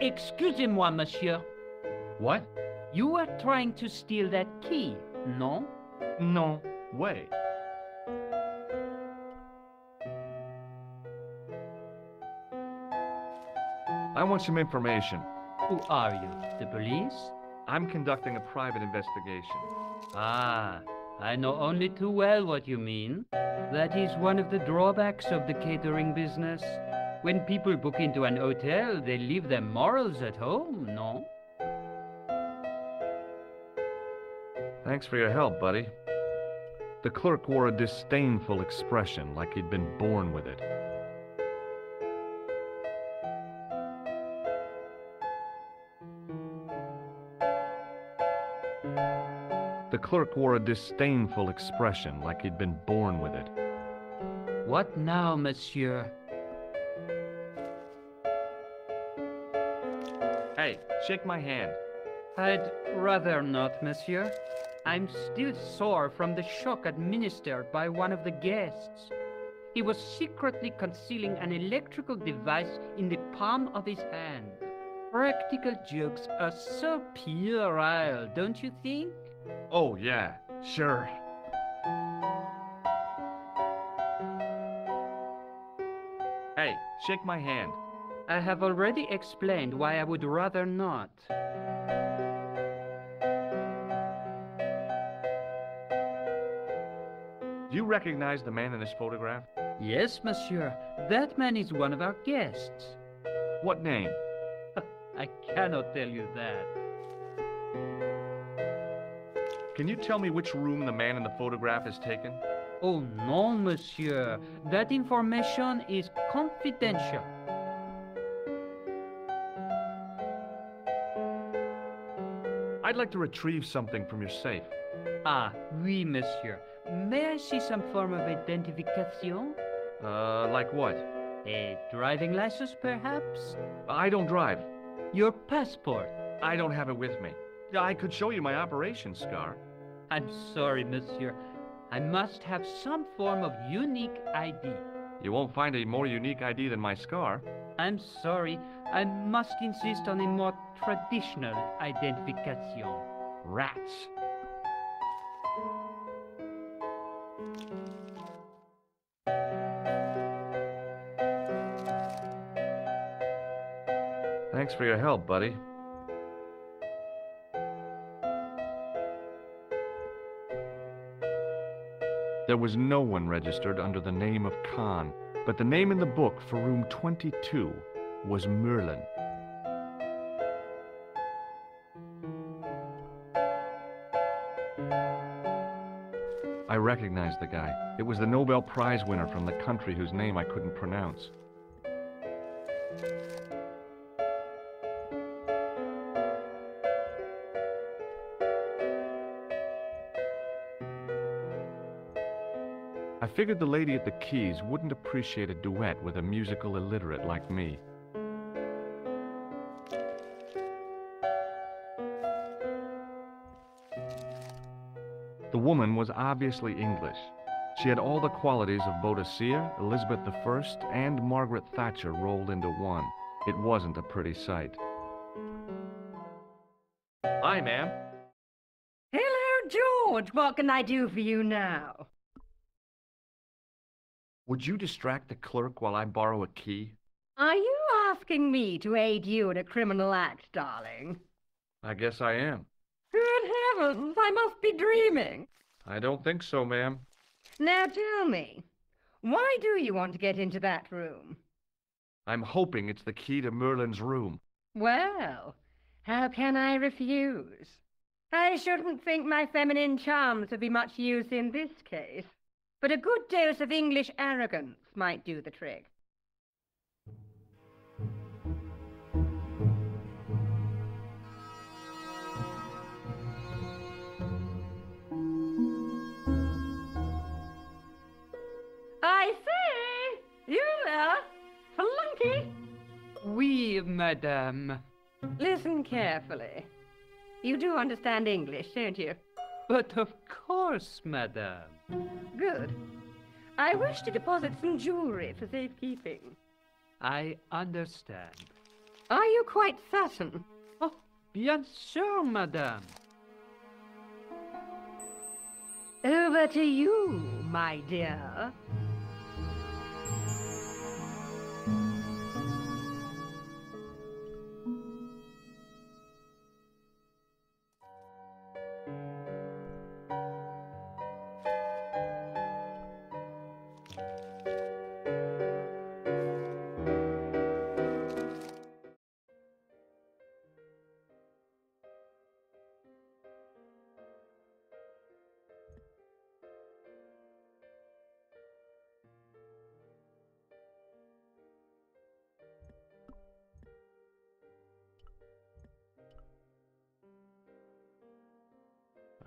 Excusez-moi, monsieur. What? You were trying to steal that key, no? No way. I want some information. Who are you, the police? I'm conducting a private investigation. Ah, I know only too well what you mean. That is one of the drawbacks of the catering business. When people book into an hotel, they leave their morals at home, no? Thanks for your help, buddy. The clerk wore a disdainful expression, like he'd been born with it. The clerk wore a disdainful expression, like he'd been born with it. What now, monsieur? Hey, shake my hand. I'd rather not, monsieur. I'm still sore from the shock administered by one of the guests. He was secretly concealing an electrical device in the palm of his hand. Practical jokes are so puerile, don't you think? Oh, yeah, sure. Hey, shake my hand. I have already explained why I would rather not. Do you recognize the man in this photograph? Yes, monsieur. That man is one of our guests. What name? I cannot tell you that. Can you tell me which room the man in the photograph has taken? Oh, no, monsieur. That information is confidential. I'd like to retrieve something from your safe. Ah, oui, monsieur. May I see some form of identification? Like what? A driving license, perhaps? I don't drive. Your passport? I don't have it with me. I could show you my operation scar. I'm sorry, monsieur. I must have some form of unique ID. You won't find a more unique ID than my scar. I'm sorry. I must insist on a more traditional identification. Rats. Thanks for your help, buddy. There was no one registered under the name of Khan, but the name in the book for room 22 was Merlin. I recognized the guy. It was the Nobel Prize winner from the country whose name I couldn't pronounce. I figured the lady at the keys wouldn't appreciate a duet with a musical illiterate like me. The woman was obviously English. She had all the qualities of Boadicea, Elizabeth I, and Margaret Thatcher rolled into one. It wasn't a pretty sight. Hi, ma'am. Hello, George. What can I do for you now? Would you distract the clerk while I borrow a key? Are you asking me to aid you in a criminal act, darling? I guess I am. Good heavens, I must be dreaming. I don't think so, ma'am. Now tell me, why do you want to get into that room? I'm hoping it's the key to Merlin's room. Well, how can I refuse? I shouldn't think my feminine charms would be much use in this case, but a good dose of English arrogance might do the trick. I say, you there, flunky? Oui, madame. Listen carefully. You do understand English, don't you? But of course, madame. Good. I wish to deposit some jewelry for safekeeping. I understand. Are you quite certain? Oh, bien sûr, madame. Over to you, my dear.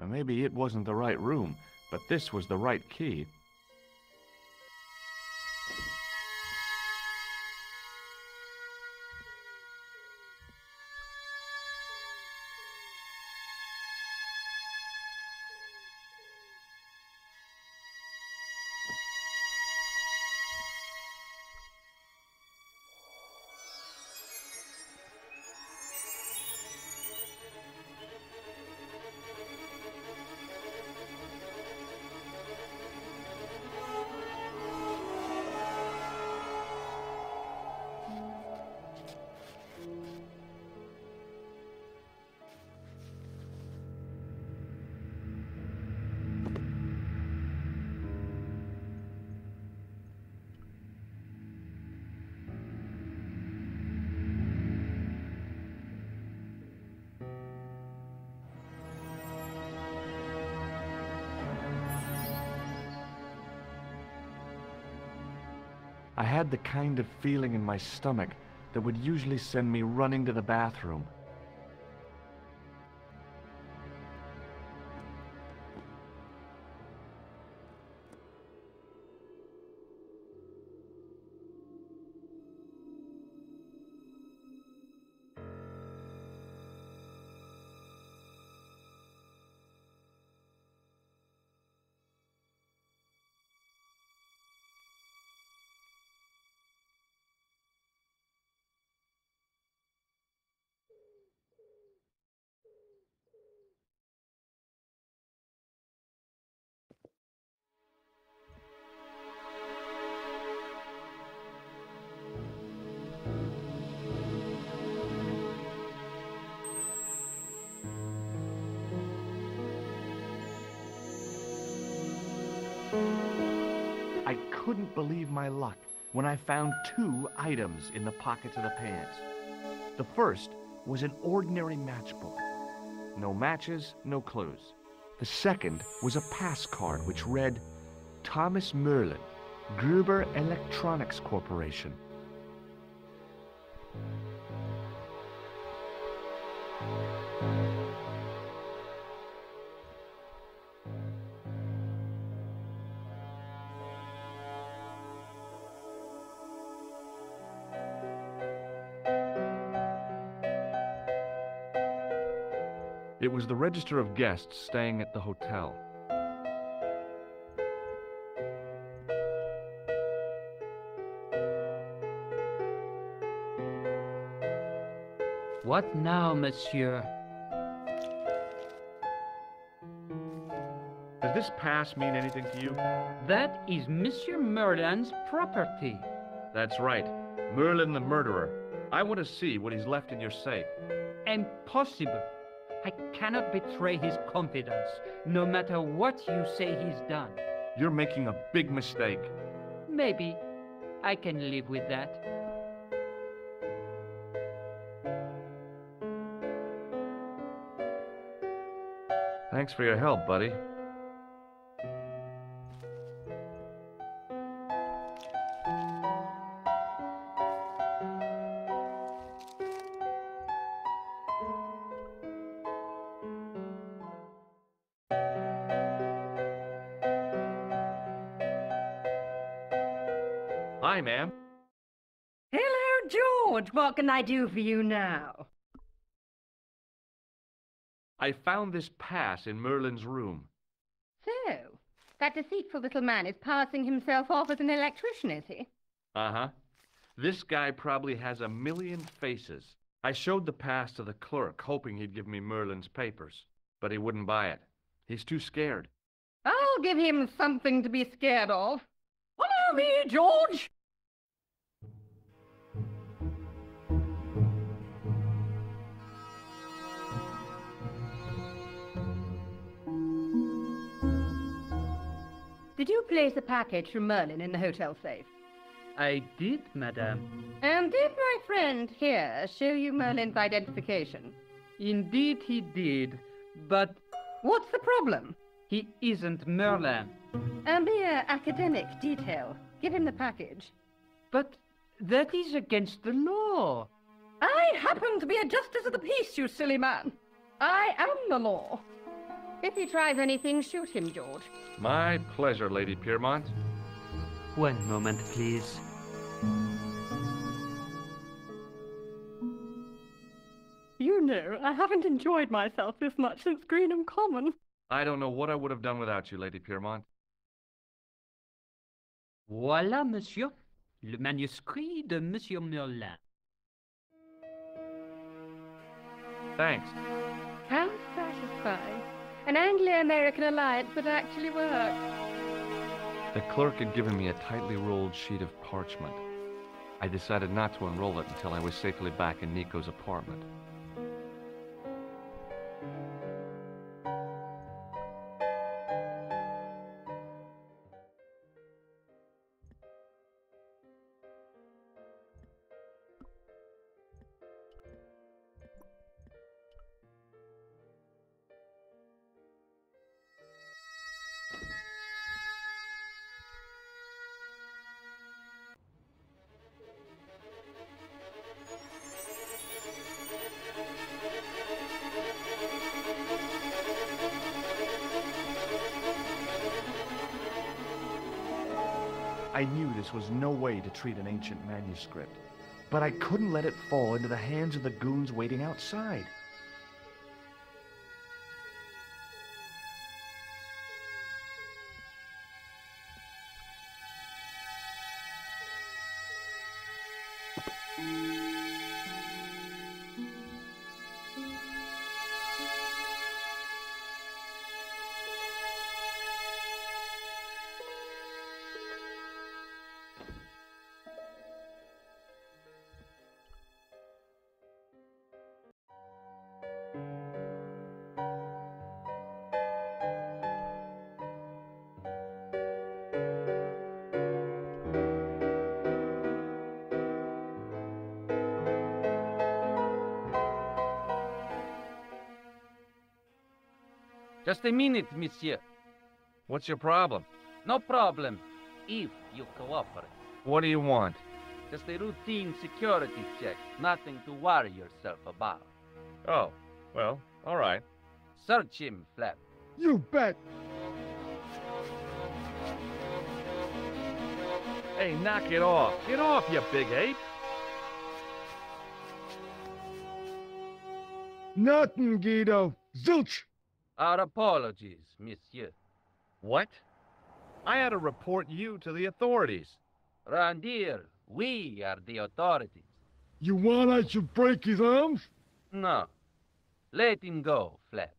Maybe it wasn't the right room, but this was the right key. I had the kind of feeling in my stomach that would usually send me running to the bathroom. I couldn't believe my luck when I found 2 items in the pockets of the pants. The first was an ordinary matchbook. No matches, no clues. The second was a pass card which read, Thomas Merlin, Gruber Electronics Corporation. It was the register of guests staying at the hotel. What now, monsieur? Does this pass mean anything to you? That is Monsieur Merlin's property. That's right. Merlin the murderer. I want to see what he's left in your safe. Impossible. I cannot betray his confidence, no matter what you say he's done. You're making a big mistake. Maybe I can live with that. Thanks for your help, buddy. Hi, ma'am. Hello, George. What can I do for you now? I found this pass in Merlin's room. So, that deceitful little man is passing himself off as an electrician, is he? Uh-huh. This guy probably has a million faces. I showed the pass to the clerk, hoping he'd give me Merlin's papers, but he wouldn't buy it. He's too scared. I'll give him something to be scared of. Follow me, George! Did you place a package from Merlin in the hotel safe? I did, madame. And did my friend here show you Merlin's identification? Indeed he did, but What's the problem? he isn't Merlin. A mere academic detail. Give him the package. But that is against the law. I happen to be a justice of the peace, you silly man. I am the law. If he tries anything, shoot him, George. My pleasure, Lady Piermont. One moment, please. You know, I haven't enjoyed myself this much since Greenham Common. I don't know what I would have done without you, Lady Piermont. Voilà, monsieur. Le manuscrit de Monsieur Merlin. Thanks. How satisfying. An Anglo-American alliance that actually worked. The clerk had given me a tightly rolled sheet of parchment. I decided not to unroll it until I was safely back in Nico's apartment. I knew this was no way to treat an ancient manuscript, but I couldn't let it fall into the hands of the goons waiting outside. Just a minute, monsieur. What's your problem? No problem, if you cooperate. What do you want? Just a routine security check, nothing to worry yourself about. Oh, well, all right. Search him, Flap. You bet! Hey, knock it off. Get off, you big ape. Nothing, Guido. Zilch! Our apologies, monsieur. What? I had to report you to the authorities. Round here, we are the authorities. You want I should break his arms? No. Let him go, Flap.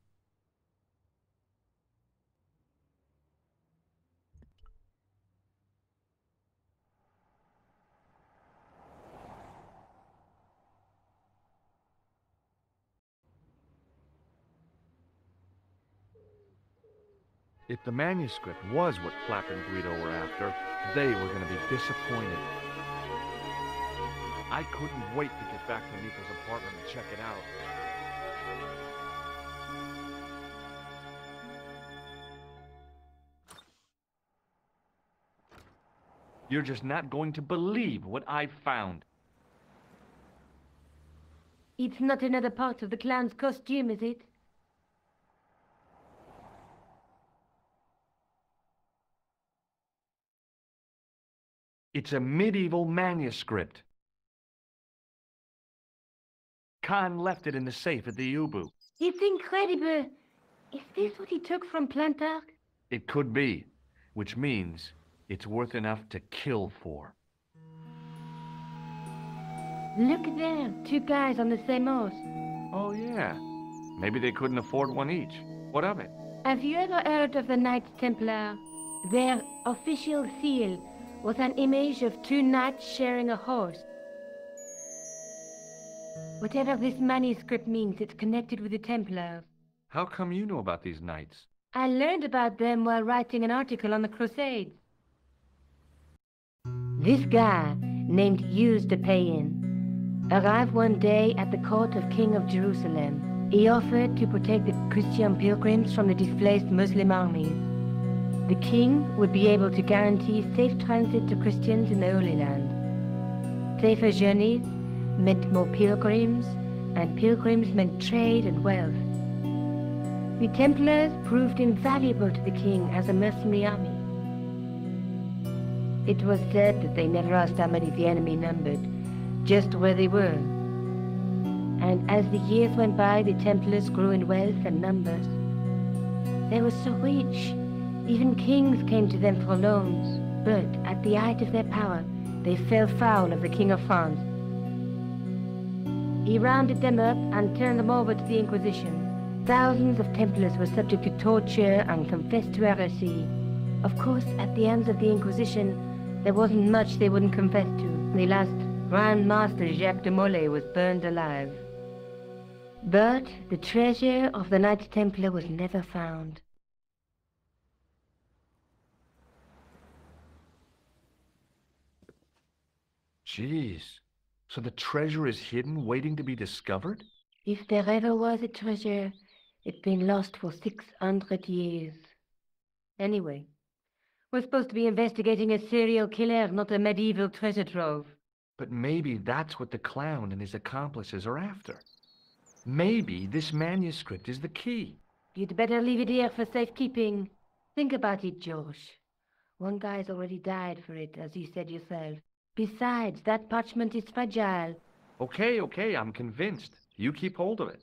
If the manuscript was what Flap and Guido were after, they were going to be disappointed. I couldn't wait to get back to Nico's apartment and check it out. You're just not going to believe what I found. It's not another part of the clown's costume, is it? It's a medieval manuscript. Khan left it in the safe at the U-boot. It's incredible. Is this what he took from Plantark? It could be, which means it's worth enough to kill for. Look there, two guys on the same horse. Oh, yeah. Maybe they couldn't afford one each. What of it? Have you ever heard of the Knights Templar? Their official seal was an image of two knights sharing a horse. Whatever this manuscript means, it's connected with the Templars. How come you know about these knights? I learned about them while writing an article on the Crusades. This guy, named Hughes the Pagan, arrived one day at the court of King of Jerusalem. He offered to protect the Christian pilgrims from the displaced Muslim armies. The king would be able to guarantee safe transit to Christians in the Holy Land. Safer journeys meant more pilgrims, and pilgrims meant trade and wealth. The Templars proved invaluable to the king as a mercenary army. It was said that they never asked how many the enemy numbered, just where they were. And as the years went by, the Templars grew in wealth and numbers. They were so rich, even kings came to them for loans. But at the height of their power, they fell foul of the King of France. He rounded them up and turned them over to the Inquisition. Thousands of Templars were subject to torture and confessed to heresy. Of course, at the hands of the Inquisition, there wasn't much they wouldn't confess to. The last Grand Master Jacques de Molay was burned alive. But the treasure of the Knights Templar was never found. Jeez. So the treasure is hidden, waiting to be discovered? If there ever was a treasure, it's been lost for 600 years. Anyway, we're supposed to be investigating a serial killer, not a medieval treasure trove. But maybe that's what the clown and his accomplices are after. Maybe this manuscript is the key. You'd better leave it here for safekeeping. Think about it, Josh. One guy's already died for it, as you said yourself. Besides, that parchment is fragile. Okay, I'm convinced. You keep hold of it.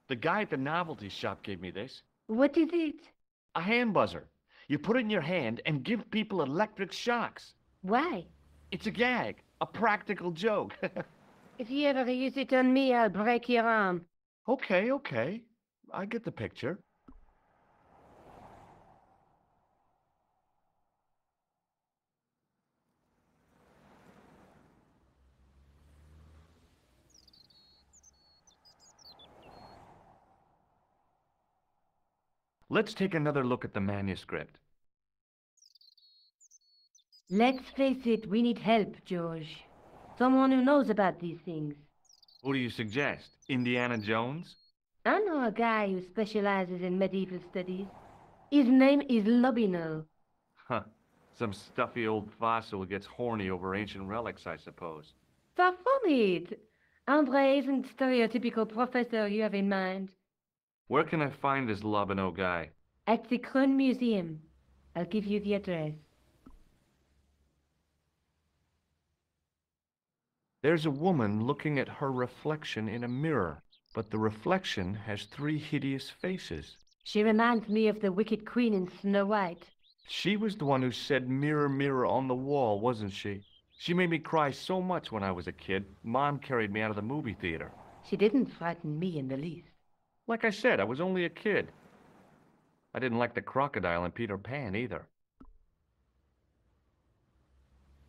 The guy at the novelty shop gave me this. What is it? A hand buzzer. You put it in your hand and give people electric shocks. Why? It's a gag, a practical joke. If you ever use it on me, I'll break your arm. Okay. I get the picture. Let's take another look at the manuscript. Let's face it, we need help, George. Someone who knows about these things. Who do you suggest? Indiana Jones? I know a guy who specializes in medieval studies. His name is Lobinol. Huh. Some stuffy old fossil who gets horny over ancient relics, I suppose. Far from it. Andre isn't the stereotypical professor you have in mind. Where can I find this Lobino guy? At the Krone Museum. I'll give you the address. There's a woman looking at her reflection in a mirror, but the reflection has 3 hideous faces. She reminds me of the Wicked Queen in Snow White. She was the one who said, "Mirror, mirror on the wall," wasn't she? She made me cry so much when I was a kid, Mom carried me out of the movie theater. She didn't frighten me in the least. Like I said, I was only a kid. I didn't like the crocodile in Peter Pan either.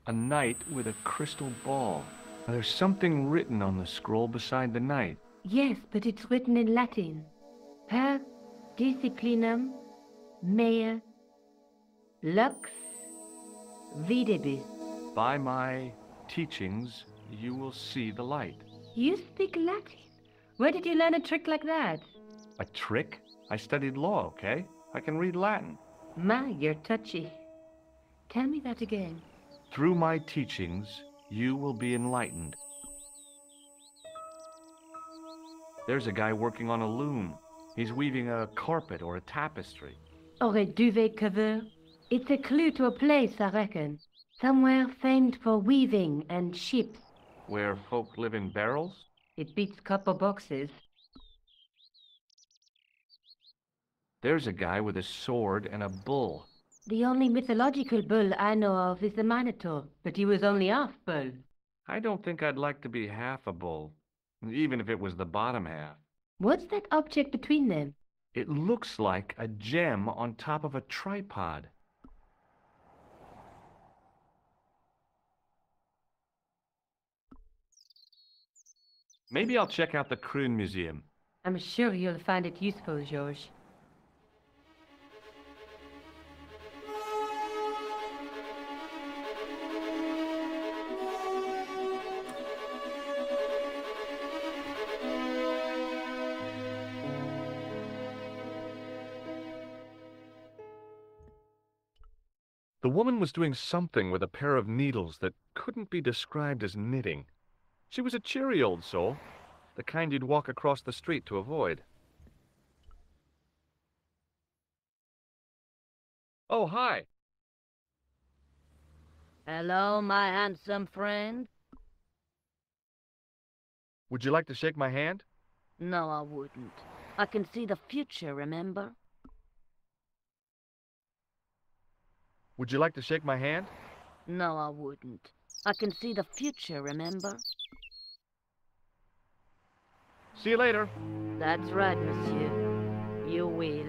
A knight with a crystal ball. Now, there's something written on the scroll beside the knight. Yes, but it's written in Latin. Per disciplinam mea lux videbis. By my teachings, you will see the light. You speak Latin? Where did you learn a trick like that? A trick? I studied law, okay? I can read Latin. My, you're touchy. Tell me that again. Through my teachings, you will be enlightened. There's a guy working on a loom. He's weaving a carpet or a tapestry. Or a duvet cover. It's a clue to a place, I reckon. Somewhere famed for weaving and ships. Where folk live in barrels? It beats copper boxes. There's a guy with a sword and a bull. The only mythological bull I know of is the Minotaur, but he was only half bull. I don't think I'd like to be half a bull, even if it was the bottom half. What's that object between them? It looks like a gem on top of a tripod. Maybe I'll check out the Kroon Museum. I'm sure you'll find it useful, George. The woman was doing something with a pair of needles that couldn't be described as knitting. She was a cheery old soul, the kind you'd walk across the street to avoid. Oh, hi. Hello, my handsome friend. Would you like to shake my hand? No, I wouldn't. I can see the future, remember? Would you like to shake my hand? No, I wouldn't. I can see the future, remember? See you later. That's right, monsieur. You will.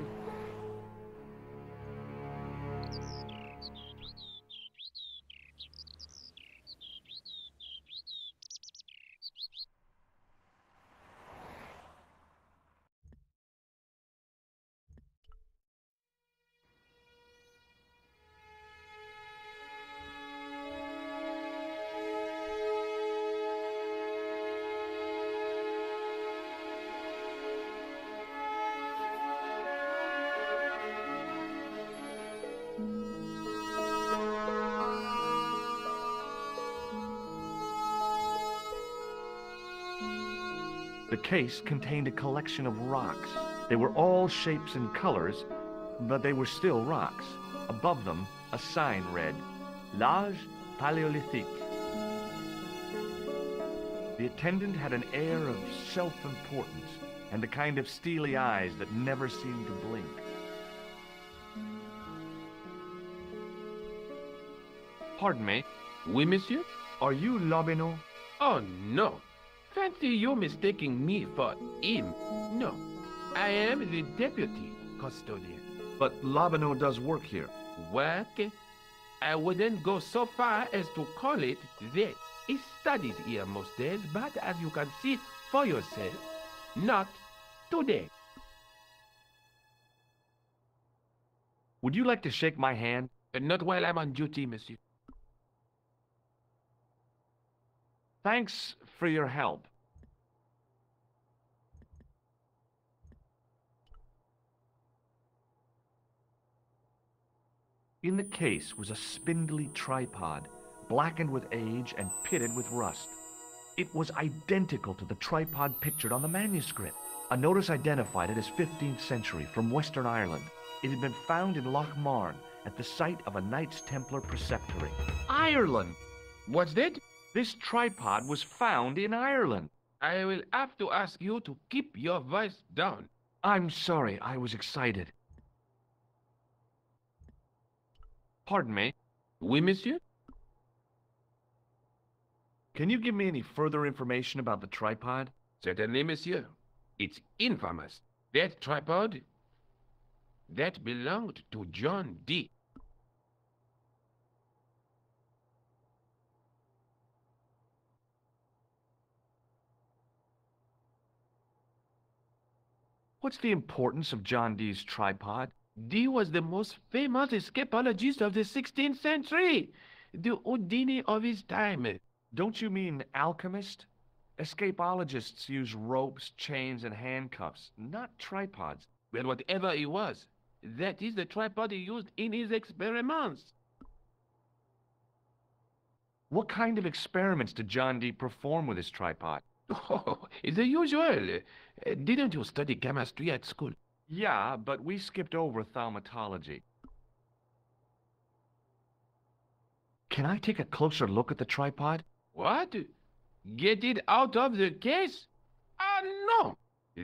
The case contained a collection of rocks. They were all shapes and colors, but they were still rocks. Above them, a sign read, L'âge paléolithique. The attendant had an air of self-importance and the kind of steely eyes that never seemed to blink. Pardon me. Oui, monsieur? Are you Lobino? Oh, no. Fancy you mistaking me for him. No. I am the deputy custodian. But Lobino does work here. Work? I wouldn't go so far as to call it that. He studies here most days, but as you can see for yourself, not today. Would you like to shake my hand? Not while I'm on duty, monsieur. Thanks for your help. In the case was a spindly tripod, blackened with age and pitted with rust. It was identical to the tripod pictured on the manuscript. A notice identified it as 15th century from Western Ireland. It had been found in Loch Marne at the site of a Knights Templar preceptory. Ireland! What's that? This tripod was found in Ireland. I will have to ask you to keep your voice down. I'm sorry, I was excited. Pardon me. Oui, monsieur? Can you give me any further information about the tripod? Certainly, monsieur. It's infamous. That tripod, that belonged to John Dee. What's the importance of John Dee's tripod? Dee was the most famous escapologist of the 16th century, the Houdini of his time. Don't you mean alchemist? Escapologists use ropes, chains, and handcuffs, not tripods. Well, whatever he was, that is the tripod he used in his experiments. What kind of experiments did John Dee perform with his tripod? Oh, the usual. Didn't you study chemistry at school? Yeah, but we skipped over thaumatology. Can I take a closer look at the tripod? What? Get it out of the case? Ah, no!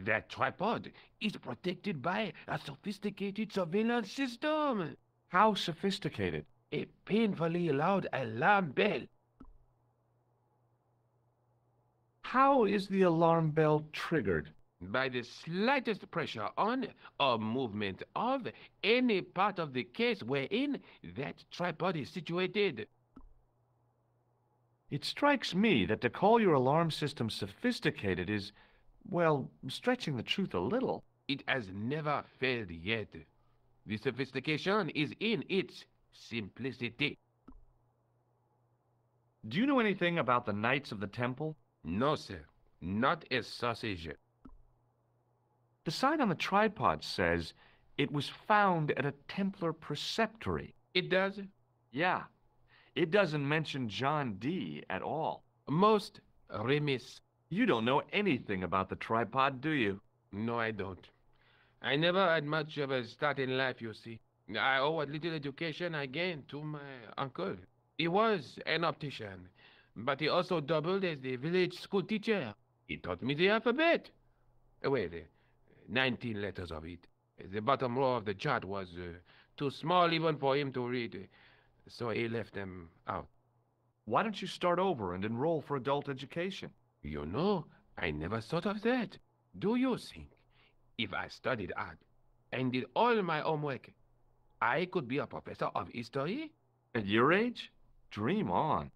That tripod is protected by a sophisticated surveillance system. How sophisticated? A painfully loud alarm bell. How is the alarm bell triggered? By the slightest pressure on or movement of any part of the case wherein that tripod is situated. It strikes me that to call your alarm system sophisticated is, well, stretching the truth a little. It has never failed yet. The sophistication is in its simplicity. Do you know anything about the Knights of the Temple? No, sir. Not a sausage. The sign on the tripod says it was found at a Templar preceptory. It does? Yeah. It doesn't mention John Dee at all. Most remiss. You don't know anything about the tripod, do you? No, I don't. I never had much of a start in life, you see. I owe what little education I gained to my uncle. He was an optician, but he also doubled as the village school teacher. He taught me the alphabet. Well, 19 letters of it. The bottom row of the chart was too small even for him to read, so he left them out. Why don't you start over and enroll for adult education? You know, I never thought of that. Do you think if I studied art and did all my homework, I could be a professor of history? At your age? Dream on.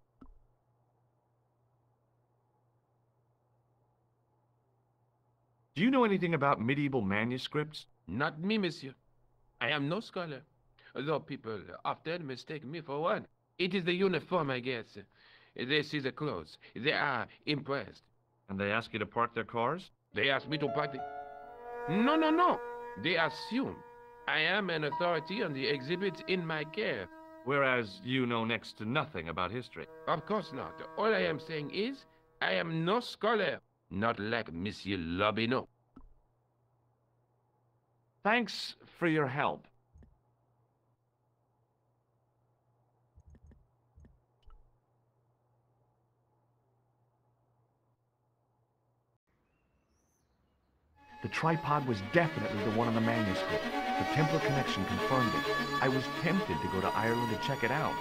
Do you know anything about medieval manuscripts? Not me, monsieur. I am no scholar, though people often mistake me for one. It is the uniform, I guess. They see the clothes. They are impressed. And they ask you to park their cars? They ask me to park the... No. They assume I am an authority on the exhibits in my care. Whereas you know next to nothing about history. Of course not. All I am saying is, I am no scholar. Not like Monsieur Lobineau. Thanks for your help. The tripod was definitely the one on the manuscript. The Templar connection confirmed it. I was tempted to go to Ireland to check it out.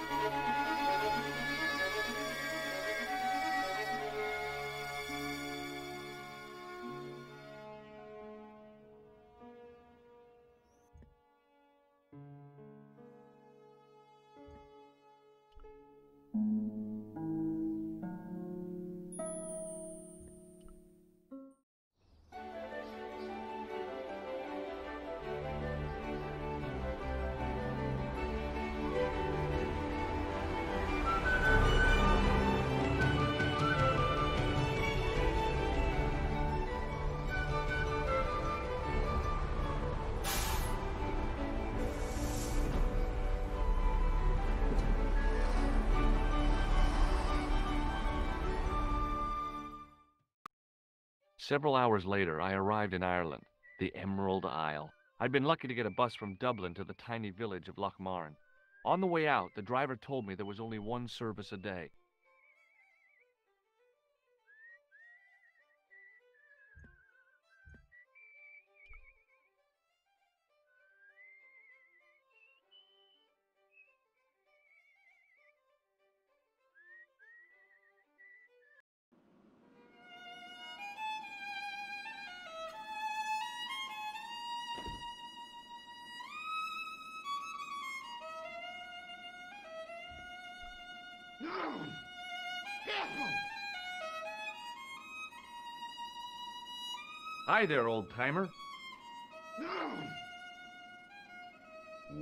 Several hours later, I arrived in Ireland, the Emerald Isle. I'd been lucky to get a bus from Dublin to the tiny village of Lochmarn. On the way out, the driver told me there was only one service a day. Hi there, old-timer.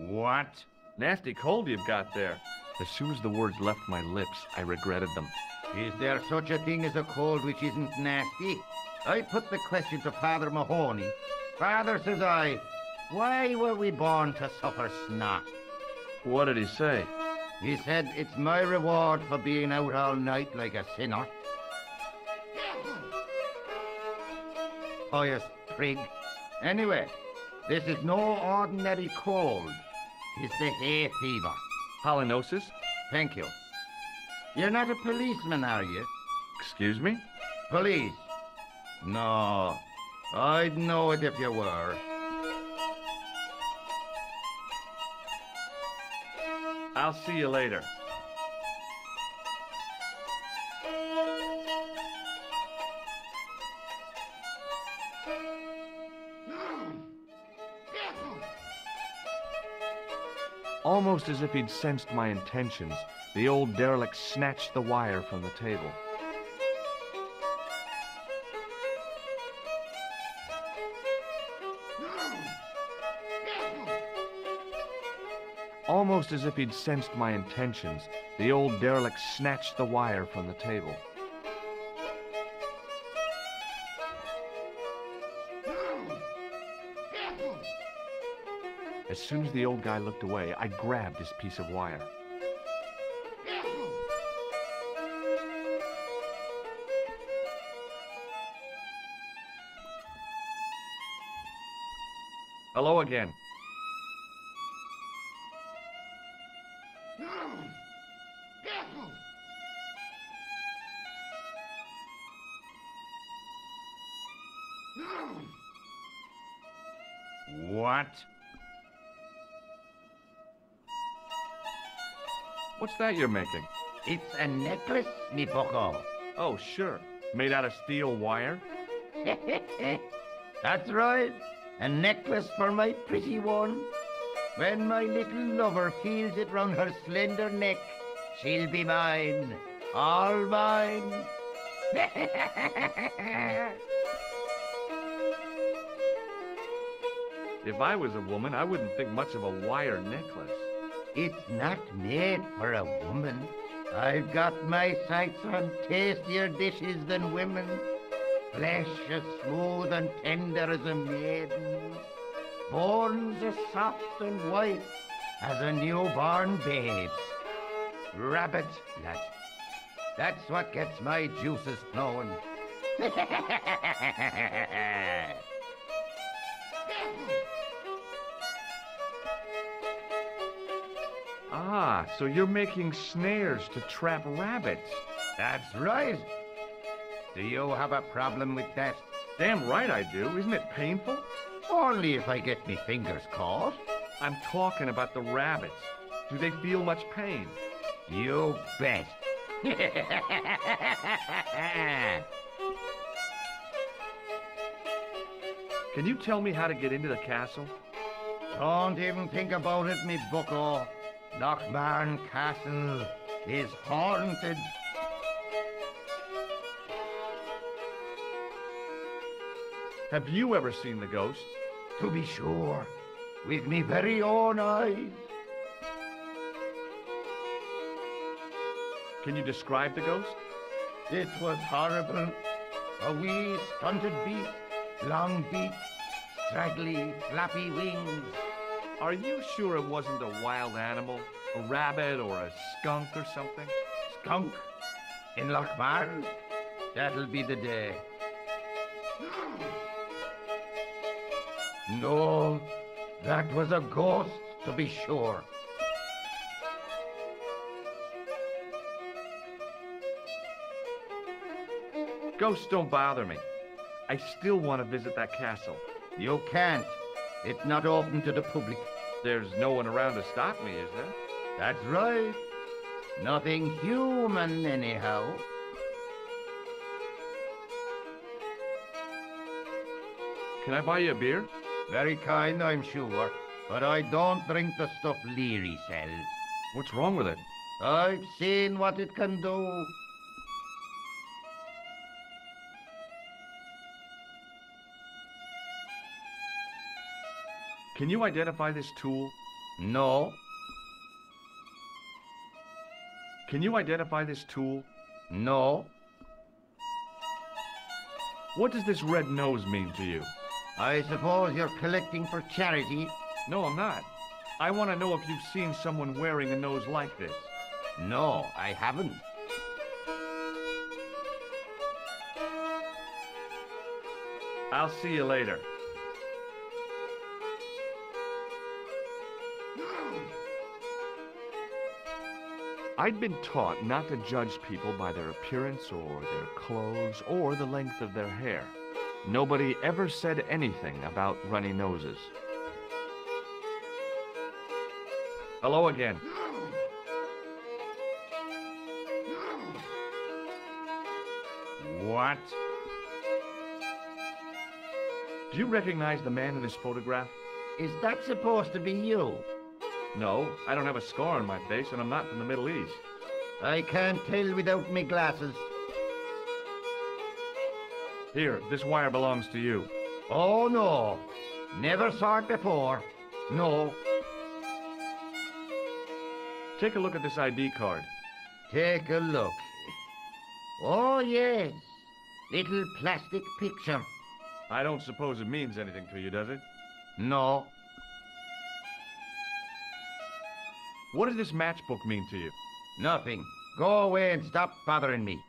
What? Nasty cold you've got there. As soon as the words left my lips, I regretted them. Is there such a thing as a cold which isn't nasty? I put the question to Father Mahoney. Father, says I, why were we born to suffer snot? What did he say? He said, it's my reward for being out all night like a sinner. Pious prig. Anyway, this is no ordinary cold. It's the hay fever. Pollinosis? Thank you. You're not a policeman, are you? Excuse me? Police? No. I'd know it if you were. I'll see you later. Almost as if he'd sensed my intentions, the old derelict snatched the wire from the table. Almost as if he'd sensed my intentions, the old derelict snatched the wire from the table. As soon as the old guy looked away, I grabbed his piece of wire. Hello again. What? What's that you're making? It's a necklace, me bucko. Oh, sure. Made out of steel wire? That's right. A necklace for my pretty one. When my little lover feels it round her slender neck, she'll be mine. All mine. If I was a woman, I wouldn't think much of a wire necklace. It's not made for a woman. I've got my sights on tastier dishes than women. Flesh as smooth and tender as a maiden's. Bones as soft and white as a newborn babe's. Rabbit, lad. That's what gets my juices flowing. Ah, so you're making snares to trap rabbits. That's right. Do you have a problem with that? Damn right I do. Isn't it painful? Only if I get me fingers caught. I'm talking about the rabbits. Do they feel much pain? You bet. Can you tell me how to get into the castle? Don't even think about it, me bucko. Lochmarn Castle is haunted. Have you ever seen the ghost? To be sure, with me very own eyes. Can you describe the ghost? It was horrible. A wee stunted beast, long beak, straggly, flappy wings. Are you sure it wasn't a wild animal? A rabbit or a skunk or something? Skunk in Lochmarn? That'll be the day. No, that was a ghost, to be sure. Ghosts don't bother me. I still want to visit that castle. You can't. It's not open to the public. There's no one around to stop me, is there? That's right. Nothing human, anyhow. Can I buy you a beer? Very kind, I'm sure. But I don't drink the stuff Leary sells. What's wrong with it? I've seen what it can do. Can you identify this tool? No. Can you identify this tool? No. What does this red nose mean to you? I suppose you're collecting for charity? No, I'm not. I want to know if you've seen someone wearing a nose like this. No, I haven't. I'll see you later. I'd been taught not to judge people by their appearance or their clothes or the length of their hair. Nobody ever said anything about runny noses. Hello again. What? Do you recognize the man in this photograph? Is that supposed to be you? No, I don't have a scar on my face, and I'm not from the Middle East. I can't tell without me glasses. Here, this wire belongs to you. Oh, no. Never saw it before. No. Take a look at this ID card. Take a look. Oh, yes. Little plastic picture. I don't suppose it means anything to you, does it? No. What does this matchbook mean to you? Nothing. Go away and stop bothering me.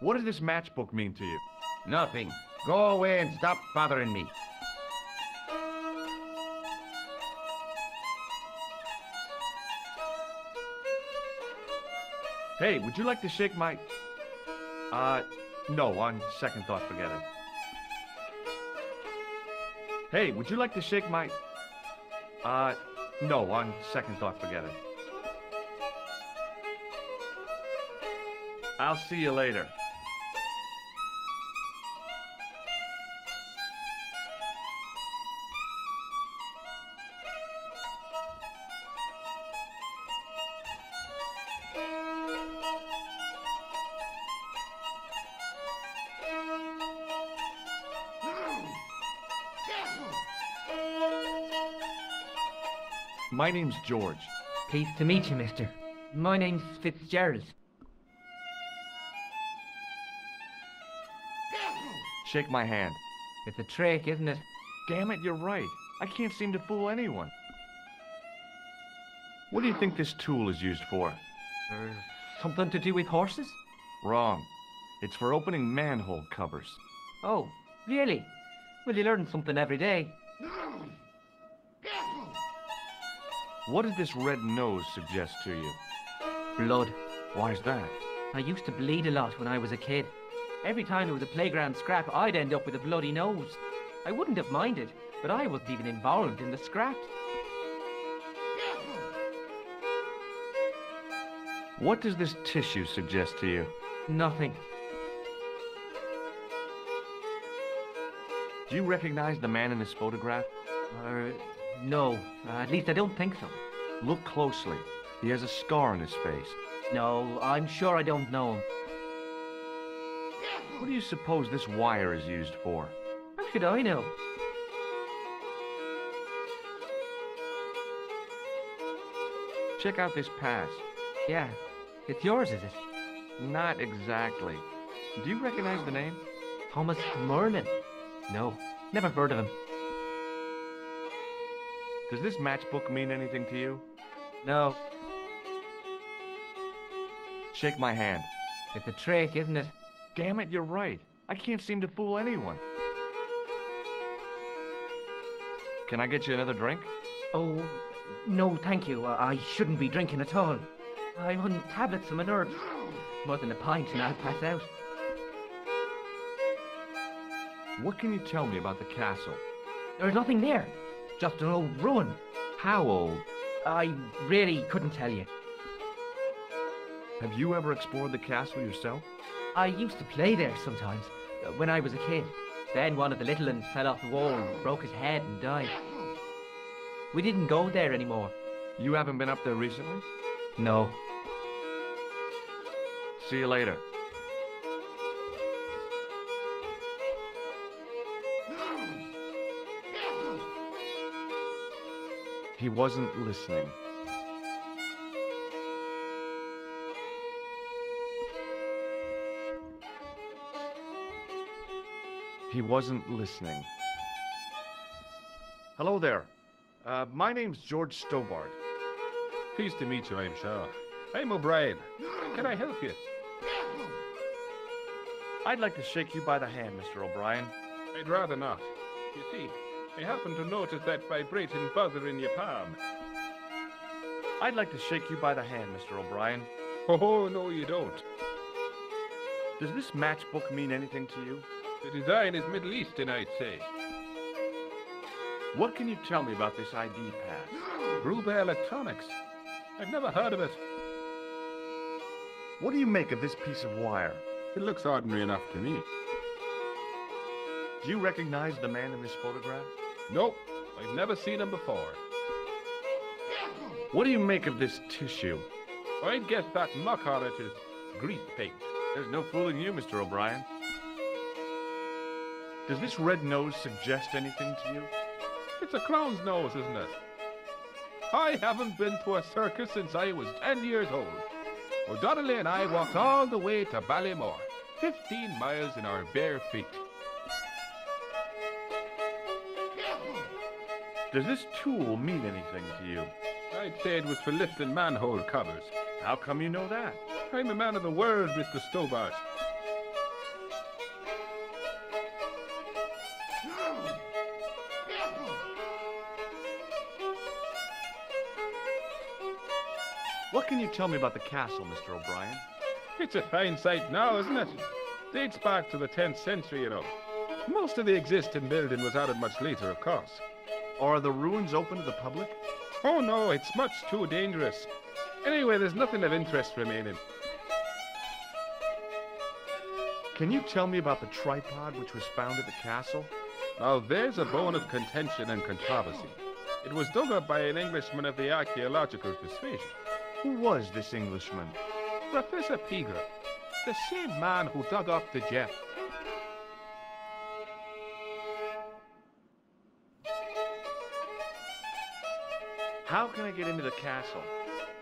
What does this matchbook mean to you? Nothing. Go away and stop bothering me. Hey, would you like to shake my... no, on second thought, forget it. Hey, would you like to shake my... no, on second thought, forget it. I'll see you later. My name's George. Pleased to meet you, mister. My name's Fitzgerald. Shake my hand. It's a trick, isn't it? Damn it, you're right. I can't seem to fool anyone. What do you think this tool is used for? Something to do with horses? Wrong. It's for opening manhole covers. Oh, really? Well, you learn something every day. What does this red nose suggest to you? Blood. Why's that? I used to bleed a lot when I was a kid. Every time there was a playground scrap, I'd end up with a bloody nose. I wouldn't have minded, but I wasn't even involved in the scraps. What does this tissue suggest to you? Nothing. Do you recognize the man in this photograph? No. At least I don't think so. Look closely. He has a scar on his face. No, I'm sure I don't know him. What do you suppose this wire is used for? How should I know? Check out this pass. Yeah. It's yours, is it? Not exactly. Do you recognize the name? Thomas Merlin? No. Never heard of him. Does this matchbook mean anything to you? No. Shake my hand. It's a trick, isn't it? Damn it, you're right. I can't seem to fool anyone. Can I get you another drink? Oh, no, thank you. I shouldn't be drinking at all. I'm on tablets for my nerves. More than a pint and I'll pass out. What can you tell me about the castle? There's nothing there. Just an old ruin. How old? I really couldn't tell you. Have you ever explored the castle yourself? I used to play there sometimes, when I was a kid. Then one of the little ones fell off the wall and broke his head and died. We didn't go there anymore. You haven't been up there recently? No. See you later. He wasn't listening. He wasn't listening. Hello there. My name's George Stobart. Pleased to meet you, I'm sure. I'm O'Brien. Can I help you? I'd like to shake you by the hand, Mr. O'Brien. I'd rather not. You see, I happen to notice that vibrating buzzer in your palm. I'd like to shake you by the hand, Mr. O'Brien. Oh, no, you don't. Does this matchbook mean anything to you? The design is Middle Eastern, I'd say. What can you tell me about this ID pass? Gruber Electronics. I've never heard of it. What do you make of this piece of wire? It looks ordinary enough to me. Do you recognize the man in this photograph? Nope, I've never seen him before. What do you make of this tissue? I'd guess that muck on it is grease paint. There's no fooling you, Mr. O'Brien. Does this red nose suggest anything to you? It's a clown's nose, isn't it? I haven't been to a circus since I was 10 years old. O'Donnelly and I walked all the way to Ballymore, 15 miles in our bare feet. Does this tool mean anything to you? I'd say it was for lifting manhole covers. How come you know that? I'm a man of the world, Mr. Stobart. What can you tell me about the castle, Mr. O'Brien? It's a fine sight now, isn't it? Dates back to the 10th century, you know. Most of the existing building was added much later, of course. Are the ruins open to the public? Oh no, it's much too dangerous. Anyway, there's nothing of interest remaining. Can you tell me about the tripod which was found at the castle? Now there's a bone of contention and controversy. It was dug up by an Englishman of the archaeological persuasion. Who was this Englishman? Professor Pegram, the same man who dug up the gem. How can I get into the castle?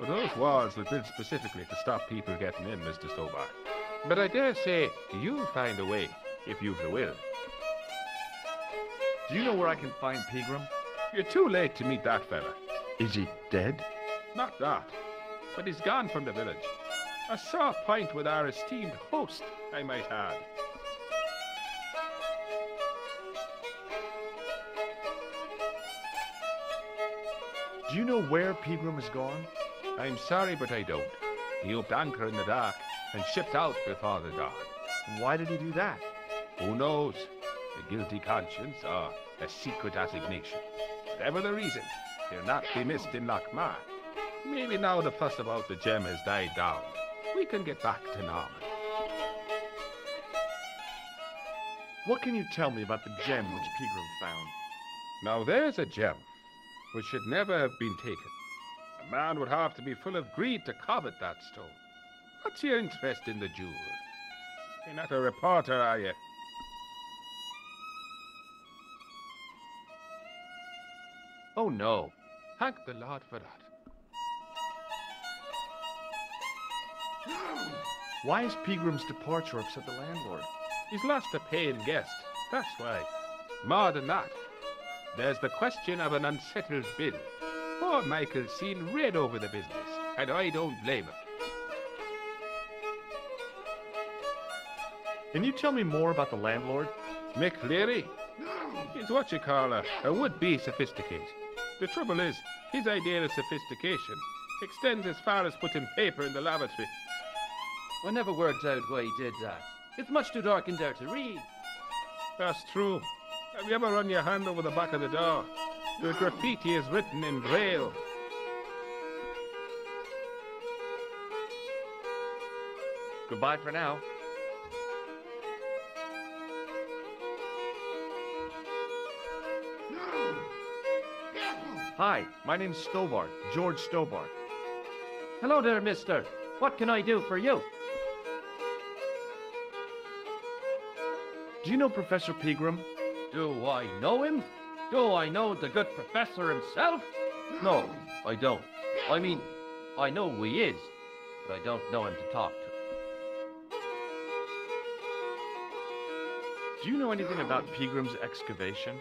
Well, those walls were built specifically to stop people getting in, Mr. Stobart. But I dare say you'll find a way, if you've the will. Do you know where I can find Pegram? You're too late to meet that fella. Is he dead? Not that, but he's gone from the village. A sore point with our esteemed host, I might add. Do you know where Pegram has gone? I'm sorry, but I don't. He upped anchor in the dark and shipped out before the dawn. Why did he do that? Who knows? A guilty conscience or a secret assignation. Whatever the reason, he'll not be missed in Lochmar. Maybe now the fuss about the gem has died down, we can get back to normal. What can you tell me about the gem which Pegram found? Now there's a gem which should never have been taken. A man would have to be full of greed to covet that stone. What's your interest in the jewel? You're not a reporter, are you? Oh no. Thank the Lord for that. Why is Pegram's departure upset the landlord? He's lost a paying guest, that's why. More than that, there's the question of an unsettled bill. Poor Michael's seen red over the business, and I don't blame him. Can you tell me more about the landlord? Mick Leary? He's what you call a would-be sophisticated. The trouble is, his idea of sophistication extends as far as putting paper in the lavatory. I never worked out why he did that. It's much too dark in there to read. That's true. Have you ever run your hand over the back of the door? The graffiti is written in Braille. Goodbye for now. Hi, my name's Stobart, George Stobart. Hello there, mister. What can I do for you? Do you know Professor Pegram? Do I know him? Do I know the good professor himself? No, I don't. I mean, I know who he is, but I don't know him to talk to. Do you know anything about Pegram's excavation?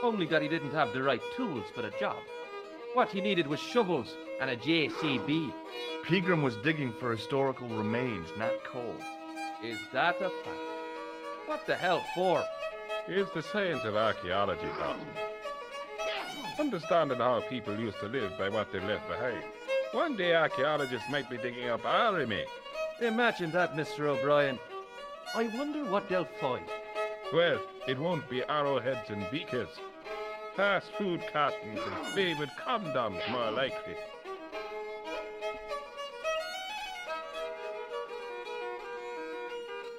Only that he didn't have the right tools for the job. What he needed was shovels and a JCB. Pegram was digging for historical remains, not coal. Is that a fact? What the hell for? It's the science of archaeology, Doctor. Understanding how people used to live by what they left behind. One day archaeologists might be digging up our remains. Imagine that, Mr. O'Brien. I wonder what they'll find. Well, it won't be arrowheads and beakers. Fast food cartons and favorite condoms, more likely.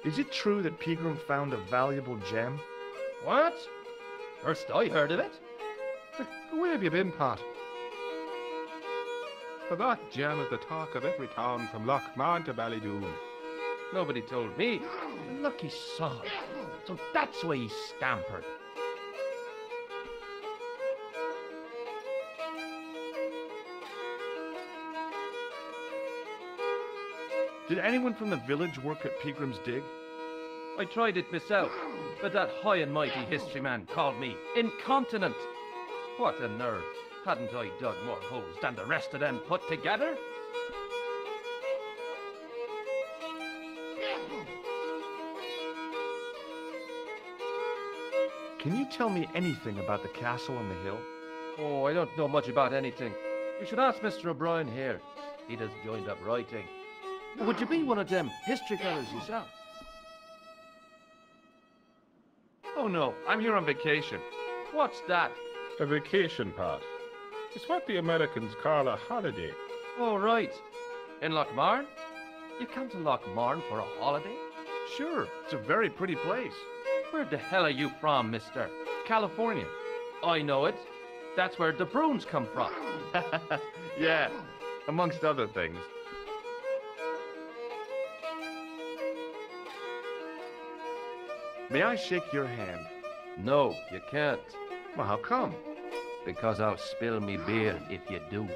Is it true that Pegram found a valuable gem? What? First I heard of it. Where have you been, Pat? For that gem is the talk of every town from Lochmarn to Ballydoon. Nobody told me. Lucky sod. So that's why he scampered. Did anyone from the village work at Pegram's dig? I tried it myself, but that high and mighty history man called me incontinent. What a nerve. Hadn't I dug more holes than the rest of them put together? Can you tell me anything about the castle on the hill? Oh, I don't know much about anything. You should ask Mr. O'Brien here. He just joined up writing. Would you be one of them history fellows yourself? Oh no, I'm here on vacation. What's that? A vacation, Pat. It's what the Americans call a holiday. Oh, right. In Lochmarn? You come to Lochmarn for a holiday? Sure, it's a very pretty place. Where the hell are you from, mister? California. I know it. That's where the prunes come from. Yeah, amongst other things. May I shake your hand? No, you can't. Well, how come? Because I'll spill me beer if you do.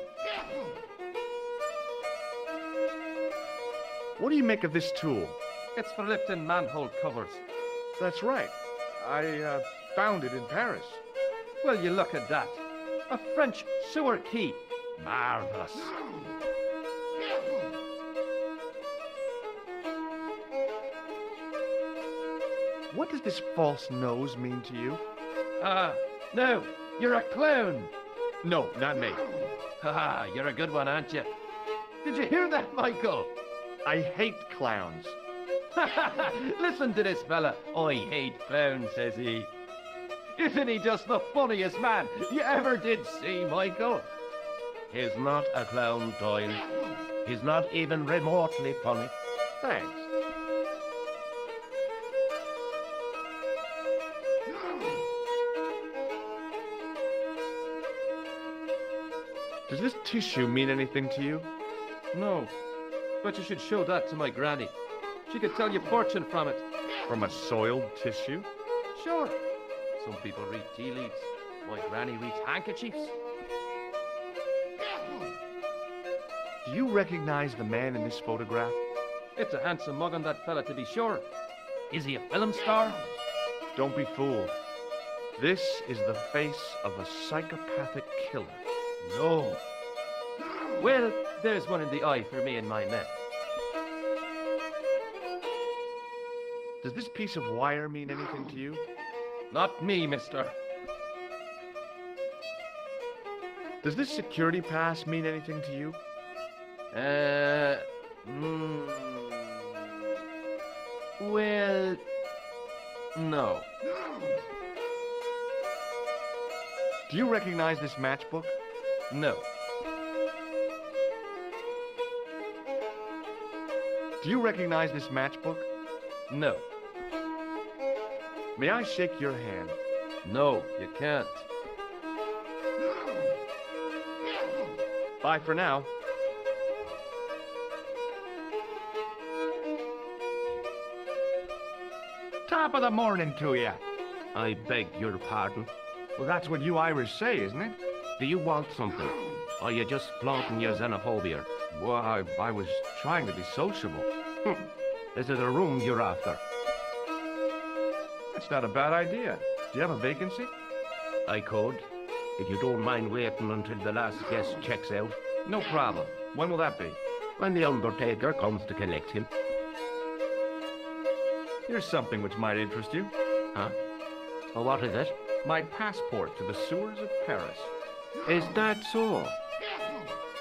What do you make of this tool? It's for lifting manhole covers. That's right. I found it in Paris. Well, you look at that. A French sewer key. Marvelous. What does this false nose mean to you? No, you're a clown. No, not me. Haha, you're a good one, aren't you? Did you hear that, Michael? I hate clowns. Listen to this fella. I hate clowns, says he. Isn't he just the funniest man you ever did see, Michael? He's not a clown, Doyle. He's not even remotely funny. Thanks. Does this tissue mean anything to you? No, but you should show that to my granny. She could tell you fortune from it. From a soiled tissue? Sure. Some people read tea leaves. My granny reads handkerchiefs. Do you recognize the man in this photograph? It's a handsome mug on that fella, to be sure. Is he a film star? Don't be fooled. This is the face of a psychopathic killer. No. Well, there's one in the eye for me and my men. Does this piece of wire mean anything to you? Not me, mister. Does this security pass mean anything to you? Well, no. Do you recognize this matchbook? No. Do you recognize this matchbook? No. May I shake your hand? No, you can't. Bye for now. Top of the morning to you. I beg your pardon. Well, that's what you Irish say, isn't it? Do you want something? Or are you just flaunting your xenophobia? Well, I was trying to be sociable. Is it a room you're after? That's not a bad idea. Do you have a vacancy? I could, if you don't mind waiting until the last guest checks out. No problem. When will that be? When the undertaker comes to collect him. Here's something which might interest you. Huh? Oh, what is it? My passport to the sewers of Paris. Is that so?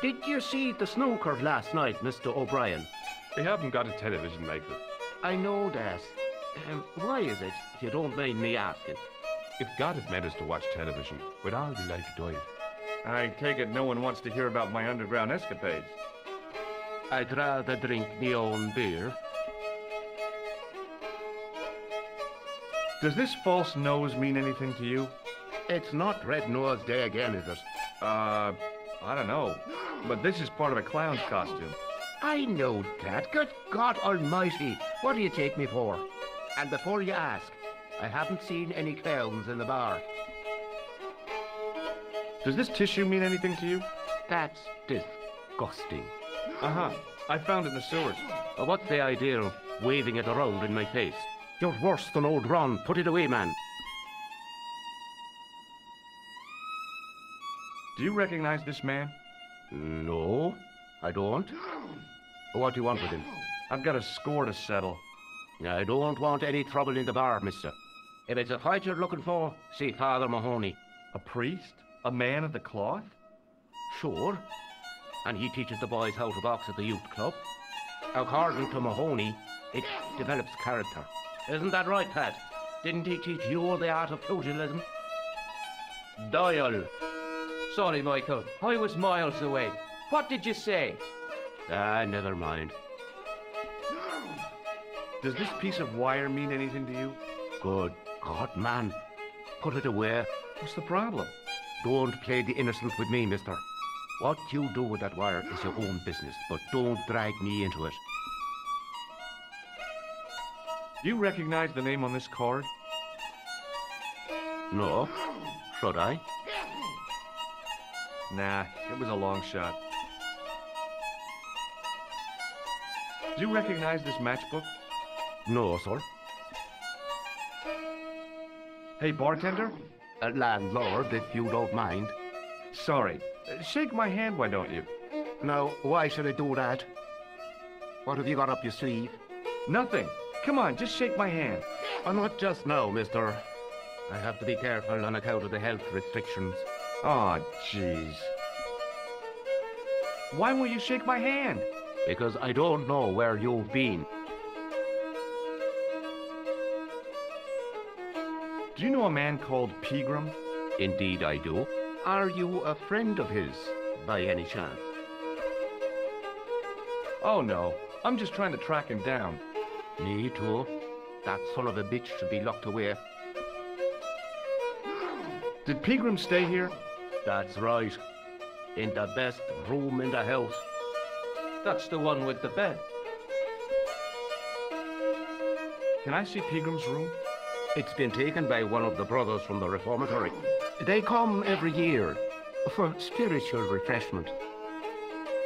Did you see the snooker last night, Mr. O'Brien? They haven't got a television, Michael. I know that. Why is it, if you don't mind me asking? If God had meant us to watch television, we'd all be like Doyle. I take it no one wants to hear about my underground escapades. I'd rather drink me own beer. Does this false nose mean anything to you? It's not Red Nose Day again, is it? I don't know. But this is part of a clown's costume. I know that. Good God Almighty. What do you take me for? And before you ask, I haven't seen any clowns in the bar. Does this tissue mean anything to you? That's disgusting. Uh-huh. I found it in the sewers. What's the idea of waving it around in my face? You're worse than old Ron. Put it away, man. Do you recognize this man? No, I don't. What do you want with him? I've got a score to settle. I don't want any trouble in the bar, mister. If it's a fight you're looking for, see Father Mahoney. A priest? A man of the cloth? Sure. And he teaches the boys how to box at the youth club. According to Mahoney, it develops character. Isn't that right, Pat? Didn't he teach you the art of pugilism? Doyle. Sorry, Michael. I was miles away. What did you say? Never mind. Does this piece of wire mean anything to you? Good God, man. Put it away. What's the problem? Don't play the innocent with me, mister. What you do with that wire is your own business, but don't drag me into it. Do you recognize the name on this card? No. Should I? Nah, it was a long shot. Do you recognize this matchbook? No, sir. Hey, bartender? Landlord, if you don't mind. Sorry. Shake my hand, why don't you? Now, why should I do that? What have you got up your sleeve? Nothing. Come on, just shake my hand. Not just now, mister. I have to be careful on account of the health restrictions. Aw, jeez. Why won't you shake my hand? Because I don't know where you've been. Do you know a man called Pegram? Indeed I do. Are you a friend of his, by any chance? Oh, no. I'm just trying to track him down. Me too. That son of a bitch should be locked away. Did Pegram stay here? That's right. In the best room in the house. That's the one with the bed. Can I see Pegram's room? It's been taken by one of the brothers from the reformatory. They come every year for spiritual refreshment.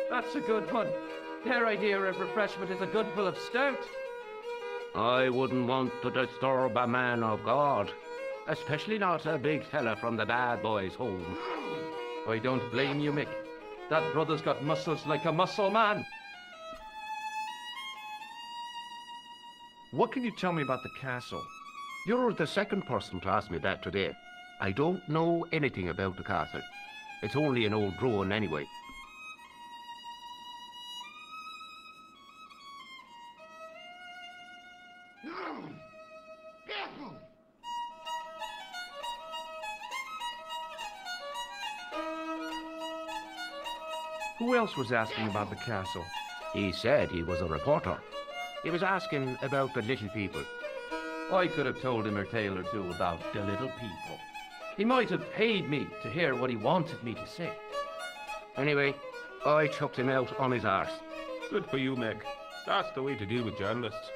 That's a good one. Their idea of refreshment is a good full of stout. I wouldn't want to disturb a man of God, especially not a big fella from the bad boys' home. I don't blame you, Mick. That brother's got muscles like a muscle man. What can you tell me about the castle? You're the second person to ask me that today. I don't know anything about the castle. It's only an old ruin anyway. Who else was asking about the castle? He said he was a reporter. He was asking about the little people. I could have told him a tale or two about the little people. He might have paid me to hear what he wanted me to say. Anyway, I chucked him out on his arse. Good for you, Meg. That's the way to deal with journalists.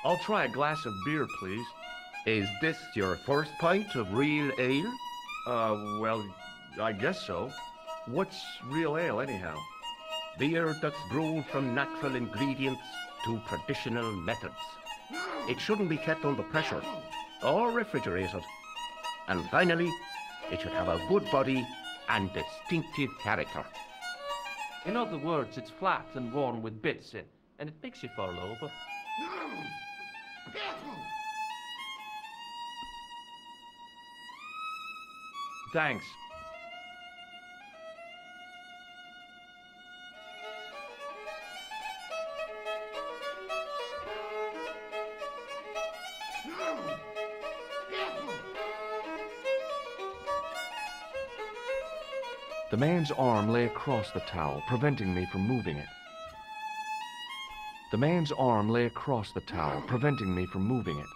I'll try a glass of beer, please. Is this your first pint of real ale? Well, I guess so. What's real ale, anyhow? Beer that's brewed from natural ingredients to traditional methods. It shouldn't be kept under pressure or refrigerated. And finally, it should have a good body and distinctive character. In other words, it's flat and worn with bits in, and it makes you fall over. Thanks. The man's arm lay across the towel, preventing me from moving it. The man's arm lay across the towel, preventing me from moving it.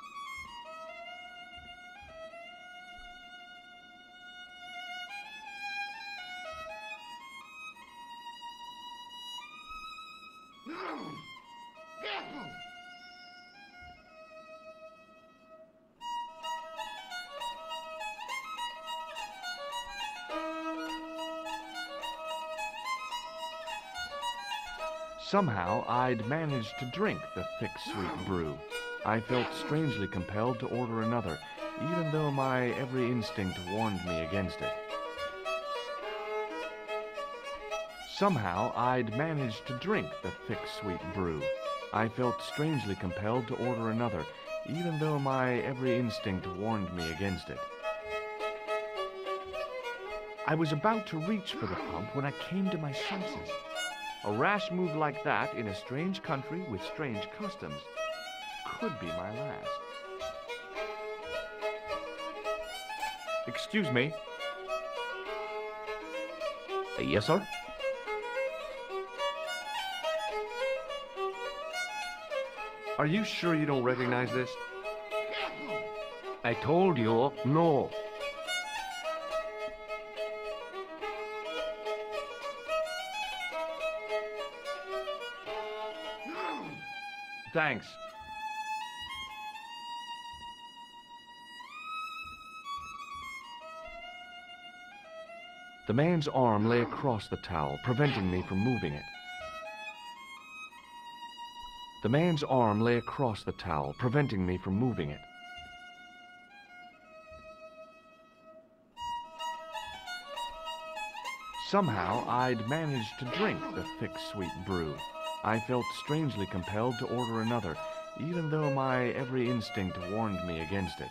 Somehow, I'd managed to drink the thick, sweet brew. I felt strangely compelled to order another, even though my every instinct warned me against it. Somehow, I'd managed to drink the thick, sweet brew. I felt strangely compelled to order another, even though my every instinct warned me against it. I was about to reach for the pump when I came to my senses. A rash move like that in a strange country with strange customs could be my last. Excuse me. Yes, sir? Are you sure you don't recognize this? I told you, no. Thanks. The man's arm lay across the towel, preventing me from moving it. The man's arm lay across the towel, preventing me from moving it. Somehow, I'd managed to drink the thick, sweet brew. I felt strangely compelled to order another, even though my every instinct warned me against it.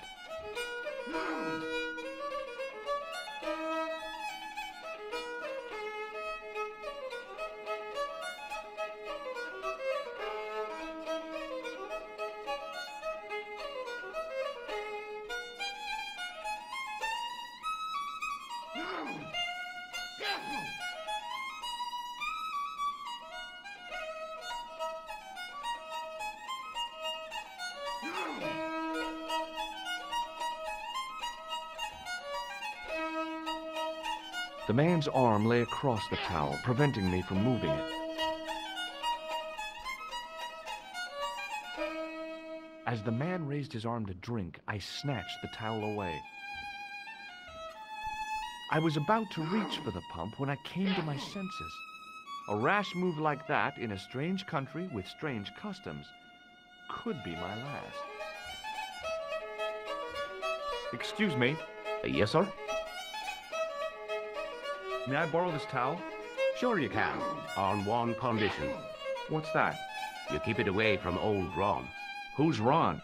The man's arm lay across the towel, preventing me from moving it. As the man raised his arm to drink, I snatched the towel away. I was about to reach for the pump when I came to my senses. A rash move like that in a strange country with strange customs could be my last. Excuse me. Yes, sir? May I borrow this towel? Sure you can, on one condition. What's that? You keep it away from old Ron. Who's Ron?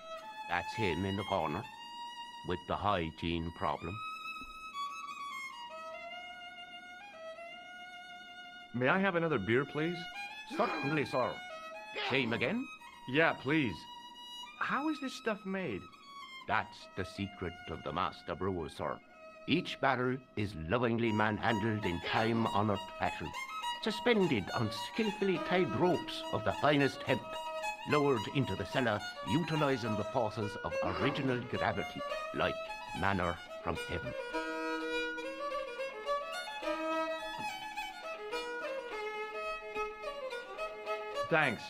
That's him in the corner, with the hygiene problem. May I have another beer, please? Certainly, sir. Same again? Yeah, please. How is this stuff made? That's the secret of the master brewer, sir. Each barrel is lovingly manhandled in time-honored fashion, suspended on skillfully tied ropes of the finest hemp, lowered into the cellar, utilizing the forces of original gravity, like manna from heaven. Thanks.